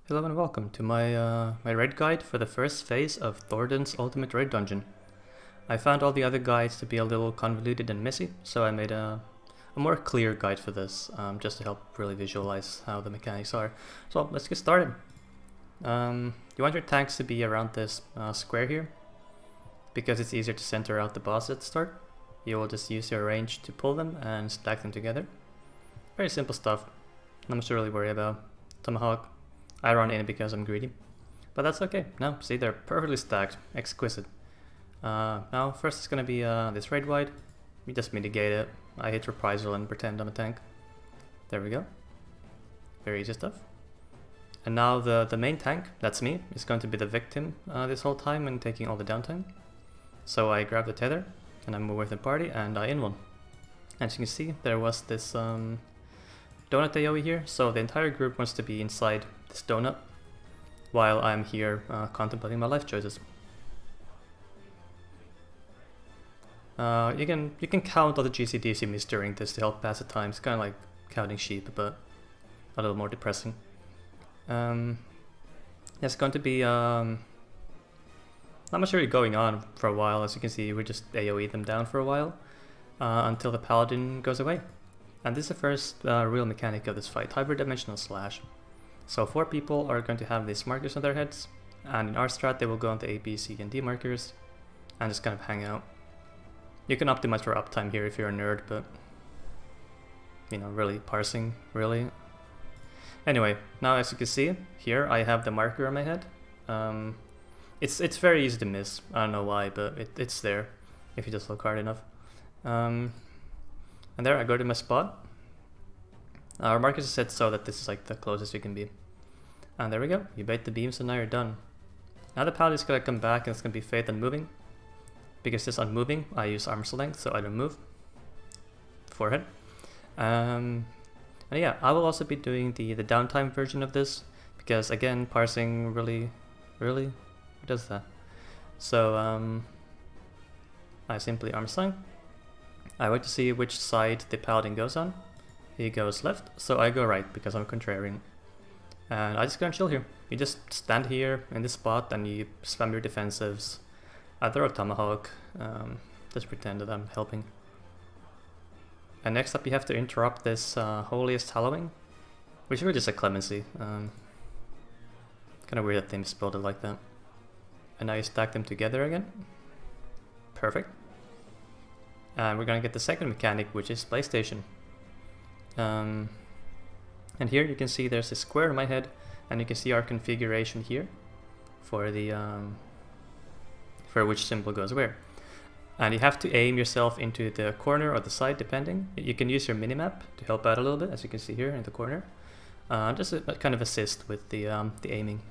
Hello and welcome to my raid guide for the first phase of Thordan's ultimate raid dungeon. I found all the other guides to be a little convoluted and messy, so I made a more clear guide for this, just to help really visualize how the mechanics are. So let's get started. You want your tanks to be around this square here, because it's easier to center out the boss at the start. You will just use your range to pull them and stack them together. Very simple stuff, not much to really worry about. Tomahawk. I run in because I'm greedy, but that's okay. No, see, they're perfectly stacked, exquisite. Now first it's gonna be this raid wide. We just mitigate it. I hit reprisal and pretend I'm a tank. There we go. Very easy stuff. And now the main tank, that's me, is going to be the victim this whole time and taking all the downtime. So I grab the tether and I move with the party and I in one. As you can see, there was this donut AoE here, so the entire group wants to be inside this donut while I'm here contemplating my life choices. You can count all the GCDs you miss during this to help pass the time. It's kind of like counting sheep, but a little more depressing. It's going to be not much really going on for a while. As you can see, we just AoE them down for a while until the paladin goes away. And this is the first real mechanic of this fight, hybrid dimensional slash. So 4 people are going to have these markers on their heads, and in our strat they will go on the A, B, C, and D markers, and just kind of hang out. You can optimize for uptime here if you're a nerd, but you know, really parsing, really. Anyway, now as you can see, here I have the marker on my head. It's very easy to miss, I don't know why, but it's there if you just look hard enough. And there I go to my spot. Our markers are set so that this is like the closest you can be. And there we go, you bait the beams and now you're done. Now the paladin's gonna come back and it's gonna be Faith Unmoving. Because this unmoving, I use arm's length, so I don't move. Forehead. And yeah, I will also be doing the downtime version of this, because again, parsing really does that. So I simply arm's length. I wait to see which side the paladin goes on. He goes left, so I go right because I'm contrarian. And I just gonna chill here. You just stand here in this spot and you spam your defensives. I throw a tomahawk, just pretend that I'm helping. And next up you have to interrupt this holiest hallowing, which is really just a clemency. Kind of weird that they spelled it like that. And now you stack them together again. Perfect. And we're gonna get the second mechanic, which is PlayStation. And here you can see there's a square in my head, and you can see our configuration here for the for which symbol goes where. And you have to aim yourself into the corner or the side, depending. You can use your minimap to help out a little bit, as you can see here in the corner. Just to kind of assist with the aiming.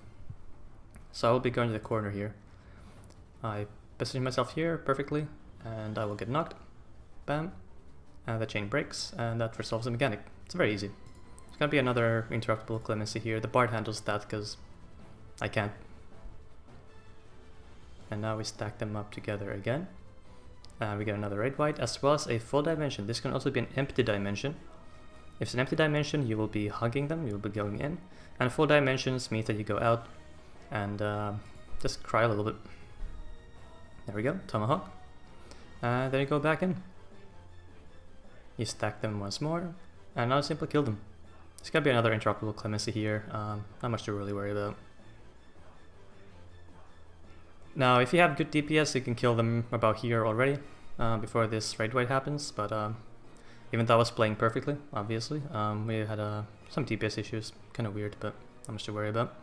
So I will be going to the corner here. I position myself here perfectly, and I will get knocked. Bam. And the chain breaks, and that resolves the mechanic. It's very easy. It's gonna be another interruptible clemency here. The bard handles that because I can't. And now we stack them up together again. And we get another raid wide, as well as a full dimension. This can also be an empty dimension. If it's an empty dimension, you will be hugging them, you will be going in. And full dimensions means that you go out and just cry a little bit. There we go, tomahawk. And then you go back in. You stack them once more, and now simply kill them. There's gonna be another interruptible clemency here, not much to really worry about. Now, if you have good DPS, you can kill them about here already, before this raid wide happens, but even though I was playing perfectly, obviously, we had some DPS issues, kind of weird, but not much to worry about.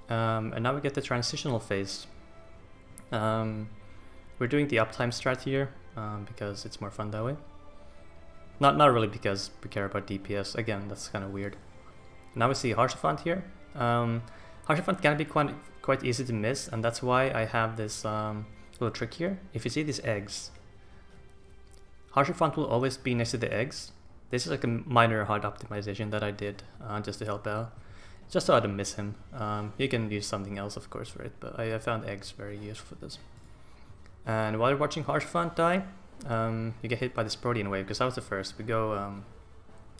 And now we get the transitional phase. We're doing the uptime strat here, because it's more fun that way. Not really because we care about DPS, again, that's kind of weird. Now we see Harshafant here. Harshafant can be quite easy to miss, and that's why I have this little trick here. If you see these eggs, Harshafant will always be next to the eggs. This is like a minor HUD optimization that I did just to help out. Just so I don't miss him. You can use something else, of course, for it, but I found eggs very useful for this. And while you're watching Harshafant die, you get hit by this Protean wave, because I was the first. We go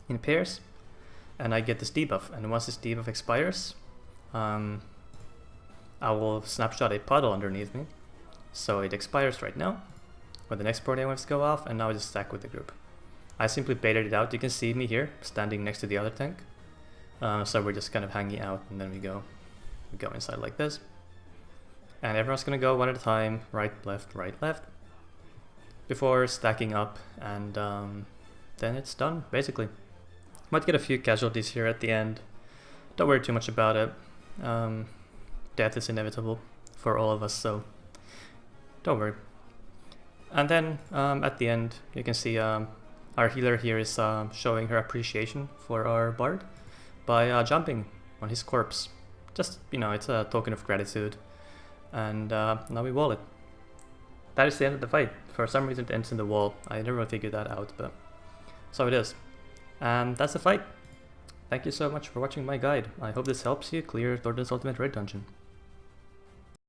in pairs, and I get this debuff, and once this debuff expires, I will snapshot a puddle underneath me, so it expires right now when the next protein waves go off, and now I just stack with the group. I simply baited it out. You can see me here standing next to the other tank, so we're just kind of hanging out, and then we go inside like this, and everyone's gonna go one at a time, right, left, before stacking up, and then it's done basically. Might get a few casualties here at the end. Don't worry too much about it. Death is inevitable for all of us, so don't worry. And then at the end, you can see our healer here is showing her appreciation for our bard by jumping on his corpse. Just, you know, it's a token of gratitude. And now we wall it. That is the end of the fight. For some reason it ends in the wall. I never really figured that out, but so it is. And that's the fight. Thank you so much for watching my guide. I hope this helps you clear Thordan's Ultimate Raid Dungeon.